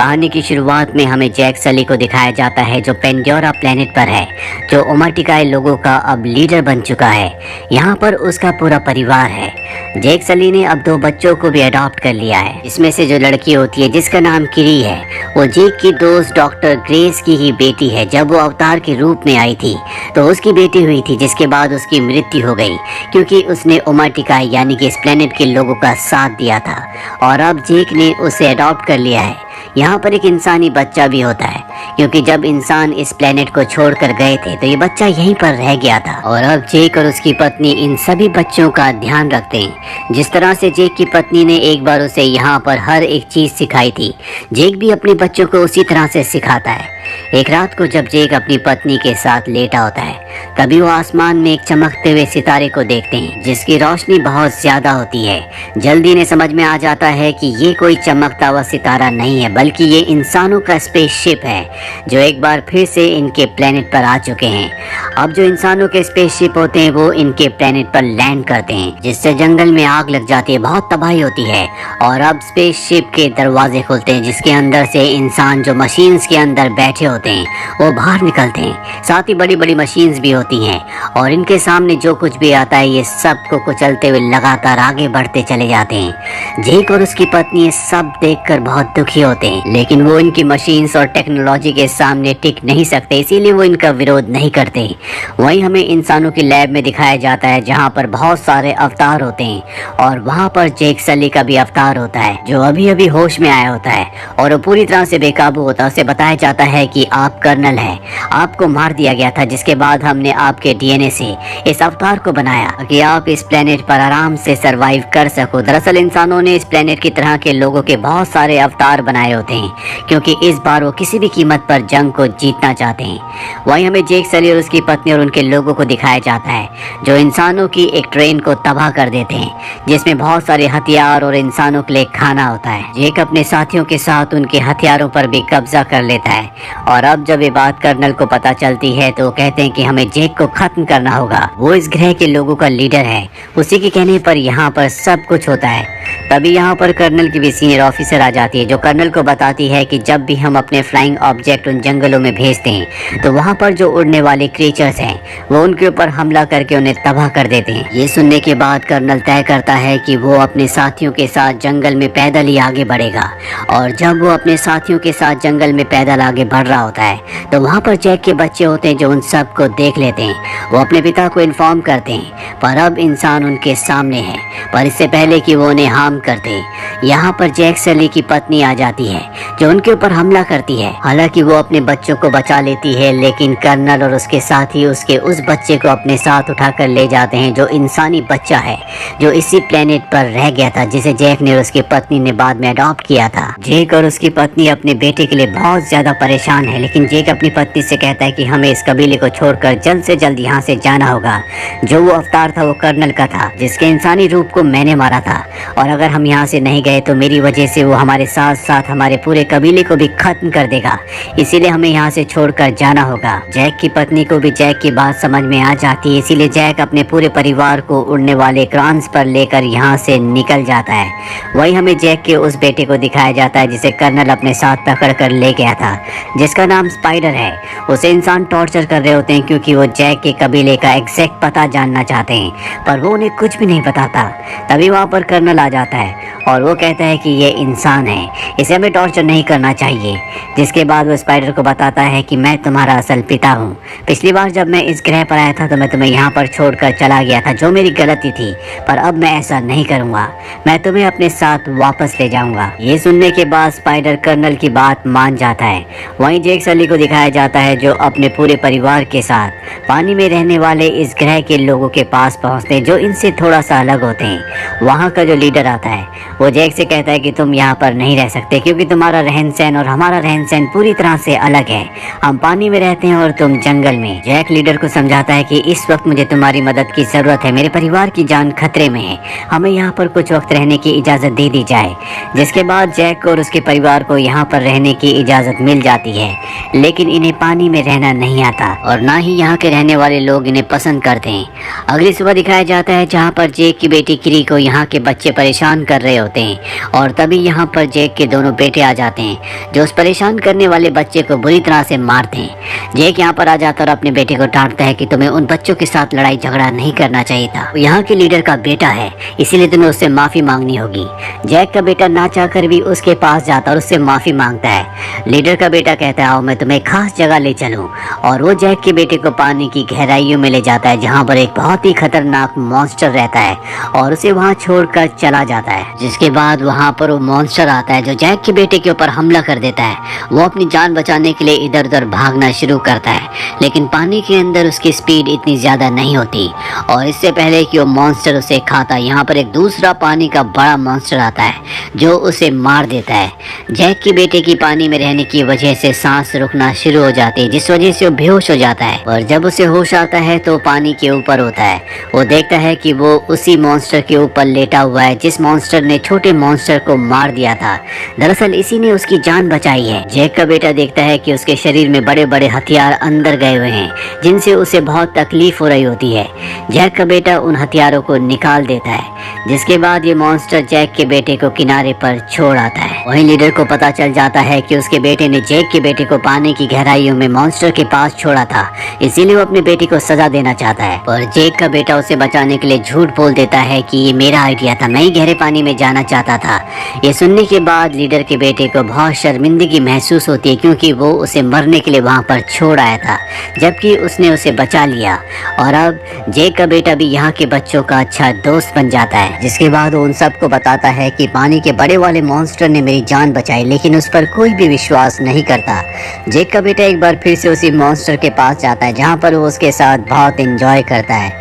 कहानी की शुरुआत में हमें जैक सली को दिखाया जाता है जो पेंडोरा प्लेनेट पर है, जो ओमर्टिकाई लोगों का अब लीडर बन चुका है। यहाँ पर उसका पूरा परिवार है। जैक सली ने अब 2 बच्चों को भी अडॉप्ट कर लिया है। इसमें से जो लड़की होती है जिसका नाम किरी है, वो जैक की दोस्त डॉक्टर ग्रेस की ही बेटी है। जब वो अवतार के रूप में आई थी तो उसकी बेटी हुई थी, जिसके बाद उसकी मृत्यु हो गई क्योंकि उसने ओमर्टिकाई यानी कि इस प्लेनेट के लोगों का साथ दिया था। और अब जैक ने उसे अडॉप्ट कर लिया है। यहाँ पर एक इंसानी बच्चा भी होता है क्योंकि जब इंसान इस प्लेनेट को छोड़कर गए थे तो ये बच्चा यहीं पर रह गया था। और अब जैक और उसकी पत्नी इन सभी बच्चों का ध्यान रखते हैं। जिस तरह से जैक की पत्नी ने एक बार उसे यहाँ पर हर एक चीज सिखाई थी, जैक भी अपने बच्चों को उसी तरह से सिखाता है। एक रात को जब जैक अपनी पत्नी के साथ लेटा होता है, तभी वो आसमान में एक चमकते हुए सितारे को देखते हैं जिसकी रोशनी बहुत ज्यादा होती है। जल्दी ने समझ में आ जाता है कि ये कोई चमकता हुआ सितारा नहीं है, बल्कि ये इंसानों का स्पेसशिप है जो एक बार फिर से इनके प्लेनेट पर आ चुके हैं। अब जो इंसानों के स्पेसशिप होते हैं वो इनके प्लेनेट पर लैंड करते हैं, जिससे जंगल में आग लग जाती है, बहुत तबाही होती है। और अब स्पेसशिप के दरवाजे खुलते हैं जिसके अंदर से इंसान जो मशीन्स के अंदर बैठे होते हैं वो बाहर निकलते हैं। साथ ही बड़ी बड़ी मशीन्स भी होती हैं और इनके सामने जो कुछ भी आता है ये सब को कुचलते हुए लगातार आगे बढ़ते चले जाते हैं। जैक और उसकी पत्नी ये सब देखकर बहुत दुखी होते हैं, लेकिन वो इनकी मशीन्स और टेक्नोलॉजी के सामने टिक नहीं सकते, इसीलिए वो इनका विरोध नहीं करते। वहीं हमें इंसानों की लैब में दिखाया जाता है जहाँ पर बहुत सारे अवतार होते हैं और वहाँ पर जैक सली का भी अवतार होता है जो अभी अभी होश में आया होता है और वो पूरी तरह से बेकाबू होता है। उसे बताया जाता है कि आप कर्नल हैं, आपको मार दिया गया था, जिसके बाद हमने आपके डीएनए से इस अवतार को बनाया कि आप इस प्लेनेट पर आराम से सरवाइव कर सको। दरअसल इंसानों ने इस प्लेनेट की तरह के लोगों के बहुत सारे अवतार बनाए होते हैं क्योंकि इस बार वो किसी भी कीमत पर जंग को जीतना चाहते हैं। वहीं हमें जैक सली और उसकी पत्नी और उनके लोगों को दिखाया जाता है जो इंसानों की एक ट्रेन को तबाह कर देते हैं जिसमें बहुत सारे हथियार और इंसानों के लिए खाना होता है। जैक अपने साथियों के साथ उनके हथियारों पर भी कब्जा कर लेता है और अब जब ये बात कर्नल को पता चलती है तो वो कहते हैं कि हमें जैक को खत्म करना होगा। वो इस ग्रह के लोगों का लीडर है, उसी के कहने पर यहाँ पर सब कुछ होता है। तभी यहाँ पर कर्नल की भी सीनियर ऑफिसर आ जाती है जो कर्नल को बताती है कि जब भी हम अपने फ्लाइंग ऑब्जेक्ट उन जंगलों में भेजते हैं तो वहाँ पर जो उड़ने वाले क्रीचर्स हैं वो उनके ऊपर हमला करके उन्हें तबाह कर देते हैं। ये सुनने के बाद कर्नल तय करता है कि वो अपने साथियों के साथ जंगल में पैदल ही आगे बढ़ेगा। और जब वो अपने साथियों के साथ जंगल में पैदल आगे बढ़ रहा होता है तो वहाँ पर जैक के बच्चे होते हैं जो उन सब को देख लेते हैं। वो अपने पिता को इन्फॉर्म करते हैं पर अब इंसान उनके सामने है, पर इससे पहले कि वो उन्हें हार्म करते यहाँ पर जैक सली की पत्नी आ जाती है जो उनके ऊपर हमला करती है। हालांकि वो अपने बच्चों को बचा लेती है, लेकिन कर्नल और उसके साथी उसके उस बच्चे को अपने साथ उठाकर ले जाते हैं जो इंसानी बच्चा है जो इसी प्लेनेट पर रह गया था, जिसे जैक ने और उसकी पत्नी ने बाद में अडॉप्ट किया था। जैक और उसकी पत्नी अपने बेटे के लिए बहुत ज्यादा परेशान है, लेकिन जैक अपनी पत्नी से कहता है कि हमें इस कबीले को छोड़कर जल्द से जल्द यहाँ से जाना होगा। जो वो अवतार था वो कर्नल का था जिसके इंसानी रूप को मैंने मारा था और अगर हम यहाँ से नहीं गए तो मेरी वजह से वो हमारे साथ साथ हमारे पूरे कबीले को भी खत्म कर देगा, इसीलिए हमें यहाँ से छोड़कर जाना होगा। जैक की पत्नी को भी जैक की बात समझ में आ जाती है, इसीलिए जैक अपने पूरे परिवार को उड़ने वाले क्रांस पर लेकर यहाँ से निकल जाता है। वही हमें जैक के उस बेटे को दिखाया जाता है जिसे कर्नल अपने साथ पकड़ कर ले गया था, जिसका नाम स्पाइडर है। उसे इंसान टॉर्चर कर रहे होते हैं क्योंकि वो जैक के कबीले का एग्जैक्ट पता जानना चाहते हैं, पर वो उन्हें कुछ भी नहीं बताता। तभी वहाँ पर कर्नल आ जाता है और वो कहता है कि ये इंसान है, इसे हमें टॉर्चर नहीं करना चाहिए। जिसके बाद वो स्पाइडर को बताता है कि मैं तुम्हारा असल पिता हूँ। पिछली बार जब मैं इस ग्रह पर आया था तो मैं तुम्हें यहाँ पर छोड़कर चला गया था, जो मेरी गलती थी, पर अब मैं ऐसा नहीं करूँगा, मैं तुम्हें अपने साथ वापस ले जाऊँगा। ये सुनने के बाद स्पाइडर कर्नल की बात मान जाता है। वहीं जैक सली को दिखाया जाता है जो अपने पूरे परिवार के साथ पानी में रहने वाले इस ग्रह के लोगों के पास पहुँचते हैं जो इनसे थोड़ा सा अलग होते हैं। वहाँ का जो लीडर आता है वो जैक से कहता है कि तुम यहाँ पर नहीं रह सकते क्योंकि तुम्हारा रहन सहन और हमारा रहन सहन पूरी तरह से अलग है। हम पानी में रहते हैं और तुम जंगल में। जैक लीडर को समझाता है कि इस वक्त मुझे तुम्हारी मदद की जरूरत है, मेरे परिवार की जान खतरे में है, हमें यहाँ पर कुछ वक्त रहने की इजाजत दे दी जाए। जिसके बाद जैक और उसके परिवार को यहाँ पर रहने की इजाजत मिल जाती है, लेकिन इन्हें पानी में रहना नहीं आता और ना ही यहाँ यहाँ के रहने वाले लोग इन्हें पसंद करते हैं। अगली सुबह दिखाया जाता है जहाँ पर जैक की बेटी क्री को यहाँ के बच्चे परेशान कर रहे होते हैं और तभी यहाँ पर जैक के दोनों बेटे आ जाते हैं जो उस परेशान करने वाले बच्चे को बुरी तरह से मारते हैं। जैक यहाँ पर आ जाता है और अपने बेटे को डांटता है कि तुम्हें उन बच्चों के साथ लड़ाई झगड़ा नहीं करना चाहिए था। वो यहाँ के लीडर का बेटा है, इसीलिए तुम्हें उससे माफी मांगनी होगी। जैक का बेटा ना चाहकर भी उसके पास जाता और उससे माफी मांगता है। लीडर का बेटा कहता है आओ मैं तुम्हें खास जगह ले चलूं, और वो जैक के बेटे को पानी की गहराइयों में ले जाता है जहाँ पर एक बहुत ही खतरनाक मॉन्स्टर रहता है और उसे वहाँ छोड़कर चला जाता है। जिसके बाद वहाँ पर वो मॉन्स्टर आता है जो जैक के बेटे के ऊपर हमला कर देता है। वो अपनी जान बचाने के लिए इधर उधर भागना शुरू करता है, लेकिन पानी के अंदर उसकी स्पीड इतनी ज्यादा नहीं होती और इससे पहले कि वो मॉन्स्टर उसे खाता यहाँ पर एक दूसरा पानी का बड़ा मॉन्स्टर आता है जो उसे मार देता है। जैक के बेटे की पानी में रहने की वजह से सांस रुकना शुरू हो जाती है, जिस वजह से वो बेहोश हो जाता है। और जब उसे होश आता है तो पानी के ऊपर होता है। वो देखता है कि वो उसी मॉन्स्टर के ऊपर लेटा हुआ है जिस मॉन्स्टर ने छोटे मॉन्स्टर को मार दिया था। दरअसल इसी ने उसकी जान बचाई है। जैक का बेटा देखता है कि उसके शरीर में बड़े बड़े हथियार अंदर गए हुए हैं जिनसे उसे बहुत तकलीफ हो रही होती है। जैक का बेटा उन हथियारों को निकाल देता है, जिसके बाद ये मॉन्स्टर जैक के बेटे को किनारे पर छोड़ आता है। वहीं लीडर को पता चल जाता है कि उसके बेटे ने जैक के बेटे को पानी की गहराइयों में मॉन्स्टर के पास छोड़ा था, इसीलिए वो अपने बेटे को सजा देना चाहता है। और जैक का बेटा उसे बचाने के लिए झूठ बोल देता है कि ये मेरा आइडिया था, मैं ही गहरे पानी में जाना चाहता था। ये सुनने के बाद लीडर के बेटे को बहुत शर्मिंदगी महसूस होती है क्योंकि वो उसे मरने के लिए वहाँ पर छोड़ आया था, जबकि उसने उसे बचा लिया। और अब जैक का बेटा भी यहाँ के बच्चों का अच्छा दोस्त बन जाता है। जिसके बाद वो उन सबको बताता है कि पानी के बड़े वाले मॉन्स्टर ने मेरी जान बचाई, लेकिन उस पर कोई भी विश्वास नहीं करता। जैक का बेटा एक बार फिर से उसी मॉन्स्टर के पास जाता है जहाँ पर वो उसके साथ बहुत एंजॉय करता है।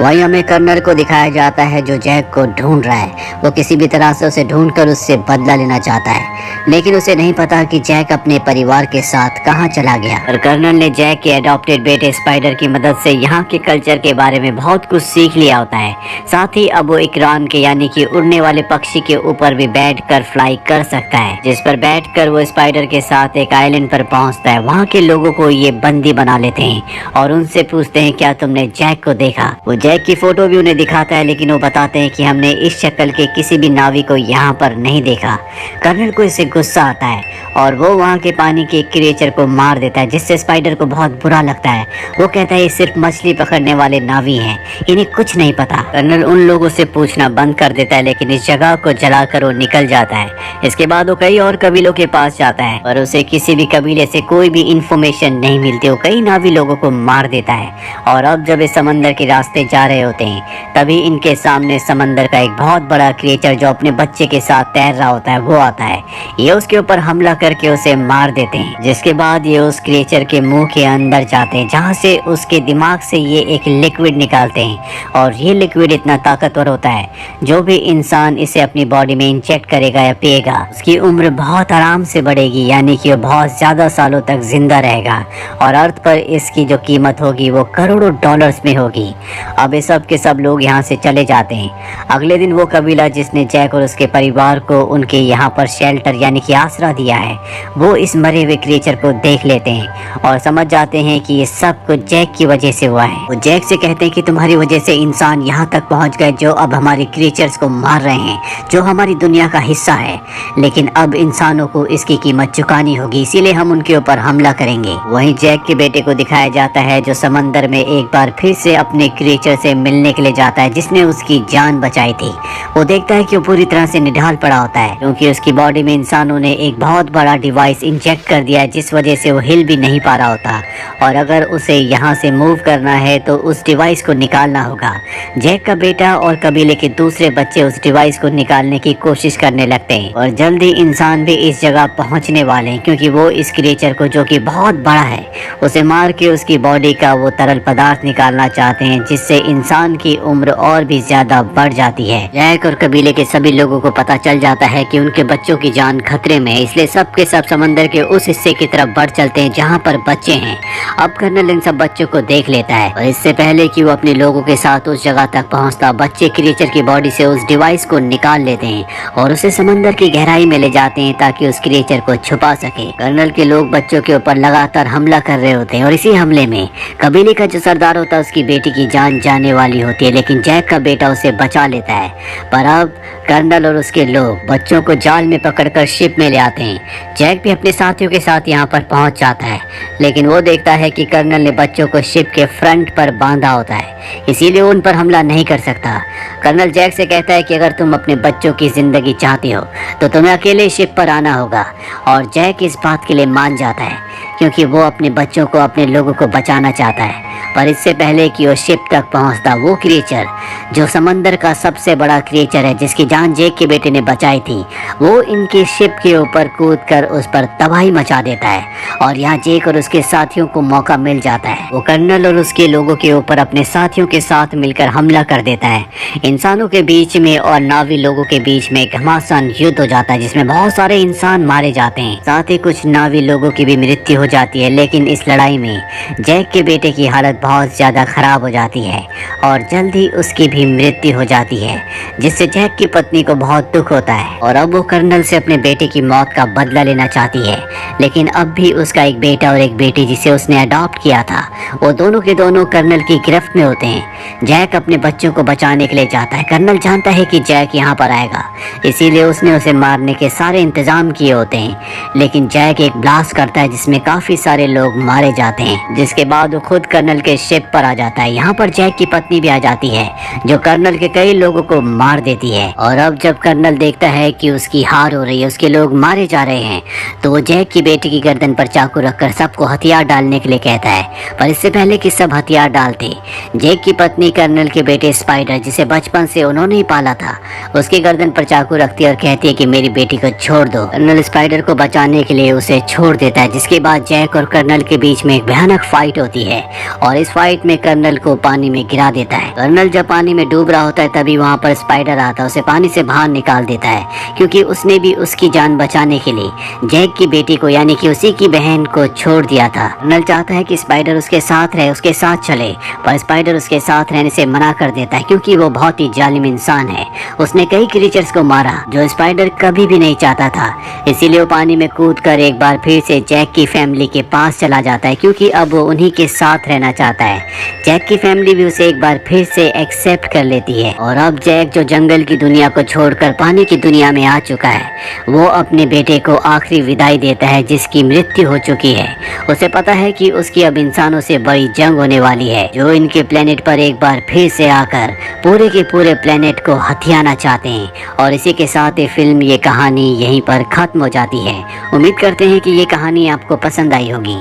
वहीं हमें कर्नल को दिखाया जाता है जो जैक को ढूंढ रहा है। वो किसी भी तरह से उसे ढूंढकर उससे बदला लेना चाहता है, लेकिन उसे नहीं पता कि जैक अपने परिवार के साथ कहाँ चला गया। और कर्नल ने जैक के अडॉप्टेड बेटे स्पाइडर की मदद से यहाँ के कल्चर के बारे में बहुत कुछ सीख लिया होता है। साथ ही अब वो इकरान के यानी कि उड़ने वाले पक्षी के ऊपर भी बैठकर फ्लाई कर सकता है, जिस पर बैठकर वो स्पाइडर के साथ एक आइलैंड पर पहुंचता है। वहाँ के लोगों को ये बंदी बना लेते हैं और उनसे पूछते हैं क्या तुमने जैक को देखा। वो जैक की फोटो भी उन्हें दिखाता है, लेकिन वो बताते हैं कि हमने इस शक्ल के किसी भी नावी को यहाँ पर नहीं देखा। कर्नल को इससे गुस्सा आता है और वो वहाँ के पानी के क्रिएचर को मार देता है, जिससे स्पाइडर को बहुत बुरा लगता है। वो कहता है ये सिर्फ मछली पकड़ने वाले नावी हैं, इन्हें कुछ नहीं पता। कर्नल उन लोगों से पूछना बंद कर देता है, लेकिन इस जगह को जलाकर वो निकल जाता है। इसके बाद वो कई और कबीलों के पास जाता है और उसे किसी भी कबीले से कोई भी इंफॉर्मेशन नहीं मिलती। वो कई नावी लोगों को मार देता है। और अब जब इस समंदर के रास्ते जा रहे होते हैं तभी इनके सामने समंदर का एक बहुत बड़ा क्रिएचर जो अपने बच्चे के साथ तैर रहा होता है वो आता है। ये उसके ऊपर हमला करके उसे मार देते हैं, जिसके बाद ये उस क्रिएचर के मुंह के अंदर जाते हैं जहाँ से उसके दिमाग से ये एक लिक्विड निकालते हैं। और ये लिक्विड इतना ताकतवर होता है जो भी इंसान इसे अपनी बॉडी में इंजेक्ट करेगा या पिएगा उसकी उम्र बहुत आराम से बढ़ेगी, यानी कि वो बहुत ज्यादा सालों तक जिंदा रहेगा। और अर्थ पर इसकी जो कीमत होगी वो करोड़ों डॉलर्स में होगी। अब ये सब के सब लोग यहाँ से चले जाते हैं। अगले दिन वो कबीला जिसने जैक और उसके परिवार को उनके यहाँ पर शेल्टर यानी कि आसरा दिया है वो इस मरे हुए क्रिएचर को देख लेते हैं और समझ जाते हैं कि ये सब कुछ जैक की वजह से हुआ है। वो जैक से कहते हैं कि तुम्हारी वजह से इंसान यहाँ तक पहुँच गए जो अब हमारे क्रिएचर्स को मार रहे हैं, जो हमारी दुनिया का हिस्सा है। लेकिन अब इंसानों को इसकी कीमत चुकानी होगी, इसीलिए हम उनके ऊपर हमला करेंगे। वहीं जैक के बेटे को दिखाया जाता है जो समंदर में एक बार फिर से अपने क्रिएचर से मिलने के लिए जाता है जिसने उसकी जान बचाई थी। वो देखता है कि वो पूरी तरह से निढाल पड़ा होता है क्योंकि उसकी बॉडी में इंसानों ने एक बहुत बड़ा डिवाइस इंजेक्ट कर दिया है, जिस वजह से वो हिल भी नहीं पा रहा होता। और अगर उसे यहाँ से मूव करना है तो उस डिवाइस को निकालना होगा। जैक का बेटा और कबीले के दूसरे बच्चे उस डिवाइस को निकालने की कोशिश करने लगते हैं और जल्दी इंसान भी इस जगह पहुंचने वाले हैं क्योंकि वो इस क्रिएचर को जो कि बहुत बड़ा है उसे मार के उसकी बॉडी का वो तरल पदार्थ निकालना चाहते हैं, जिससे इंसान की उम्र और भी ज्यादा बढ़ जाती है। जैक और कबीले के सभी लोगों को पता चल जाता है कि उनके बच्चों की जान खतरे में है, इसलिए सब के सब समंदर के उस हिस्से की तरफ बढ़ चलते हैं जहाँ पर बच्चे हैं। अब कर्नल इन सब बच्चों को देख लेता है और इससे पहले कि वो अपने लोगों के साथ उस जगह तक पहुँचता बच्चे क्रिएचर की बॉडी से उस डिवाइस को निकाल लेते हैं और उसे समंदर की गहराई में ले जाते हैं ताकि उस क्रिएचर को छुपा सके। कर्नल के लोग बच्चों के ऊपर लगातार हमला कर रहे होते हैं और इसी हमले में कबीले का जो सरदार होता है उसकी बेटी की जान जाने वाली होती है, लेकिन जैक का बेटा उसे बचा लेता है। पर अब कर्नल और उसके लोग बच्चों को जाल में पकड़कर शिप में ले आते हैं। जैक भी अपने साथियों के साथ यहाँ पर पहुँच जाता है, लेकिन वो देखता है कि कर्नल ने बच्चों को शिप के फ्रंट पर बांधा होता है, इसीलिए उन पर हमला नहीं कर सकता। कर्नल जैक से कहता है कि अगर तुम अपने बच्चों की जिंदगी चाहते हो तो तुम्हें अकेले शिप पर आना होगा, और जैक इस बात के लिए मान जाता है क्योंकि वो अपने बच्चों को, अपने लोगों को बचाना चाहता है। पर इससे पहले कि वो शिप तक पहुंचता, वो क्रिएचर जो समंदर का सबसे बड़ा क्रिएचर है जिसकी जान जैक के बेटे ने बचाई थी, वो इनकी शिप के ऊपर कूदकर उस पर तबाही मचा देता है और यहाँ जैक और उसके साथियों को मौका मिल जाता है। वो कर्नल और उसके लोगों के ऊपर अपने साथियों के साथ मिलकर हमला कर देता है। इंसानों के बीच में और नावी लोगों के बीच में एक घमासान युद्ध हो जाता है जिसमें बहुत सारे इंसान मारे जाते हैं, साथ ही कुछ नावी लोगों की भी मृत्यु हो जाती है। लेकिन इस लड़ाई में जैक के बेटे की हालत बहुत ज्यादा खराब हो जाती है और जल्द ही उसकी भी मृत्यु हो जाती है, जिससे जैक की पत्नी को बहुत दुख होता है और अब वो कर्नल से अपने बेटे की मौत का बदला लेना चाहती है। लेकिन अब भी उसका एक बेटा और एक बेटी जिसे उसने अडॉप्ट किया था, वो दोनों के दोनों कर्नल की गिरफ्त में होते हैं। जैक अपने बच्चों को बचाने के लिए जाता है। कर्नल जानता है कि जैक यहाँ पर आएगा, इसीलिए उसने उसे मारने के सारे इंतजाम किए होते हैं। लेकिन जैक एक ब्लास्ट करता है जिसमें काफी सारे लोग मारे जाते हैं, जिसके बाद वो खुद कर्नल के शिप पर आ जाता है। यहाँ पर जैक की पत्नी भी आ जाती है जो कर्नल के कई लोगों को मार देती है। और अब जब कर्नल देखता है कि उसकी हार हो रही है, उसके लोग मारे जा रहे हैं, तो वो जैक की बेटी की गर्दन पर चाकू रखकर सबको हथियार डालने के लिए कहता है। पर इससे पहले कि सब हथियार डालते, जैक की पत्नी कर्नल के बेटे स्पाइडर, जिसे बचपन से उन्होंने ही पाला था, उसकी गर्दन पर चाकू रखती है और कहती है कि मेरी बेटी को छोड़ दो। कर्नल स्पाइडर को बचाने के लिए उसे छोड़ देता है, जिसके बाद जैक और कर्नल के बीच में एक भयानक फाइट होती है और इस फाइट में कर्नल को पानी में गिरा देता है। कर्नल जब पानी में डूब रहा होता है तभी वहाँ पर स्पाइडर आता है, उसे पानी से बाहर निकाल देता है क्योंकि उसने भी उसकी जान बचाने के लिए जैक की बेटी को, यानी कि उसी की बहन को छोड़ दिया था। कर्नल चाहता है कि स्पाइडर उसके साथ रहे, उसके साथ चले, पर स्पाइडर उसके साथ रहने से मना कर देता है क्योंकि वो बहुत ही जालिम इंसान है। उसने कई क्रीचर्स को मारा जो स्पाइडर कभी भी नहीं चाहता था, इसीलिए वो पानी में कूदकर एक बार फिर से जैक की फैमिली के पास चला जाता है क्योंकि अब वो उन्हीं के साथ रहना चाहता है। जैक की फैमिली भी उसे एक बार फिर से एक्सेप्ट कर लेती है और अब जैक जो जंगल की दुनिया को छोड़कर पानी की दुनिया में आ चुका है, वो अपने बेटे को आखिरी विदाई देता है जिसकी मृत्यु हो चुकी है। उसे पता है कि उसकी अब इंसानों से बड़ी जंग होने वाली है जो इनके प्लेनेट पर एक बार फिर से आकर पूरे के पूरे प्लेनेट को हथियाना चाहते हैं। और इसी के साथ ये फिल्म, ये कहानी यहीं पर खत्म हो जाती है। उम्मीद करते हैं कि ये कहानी आपको पसंद आई होगी।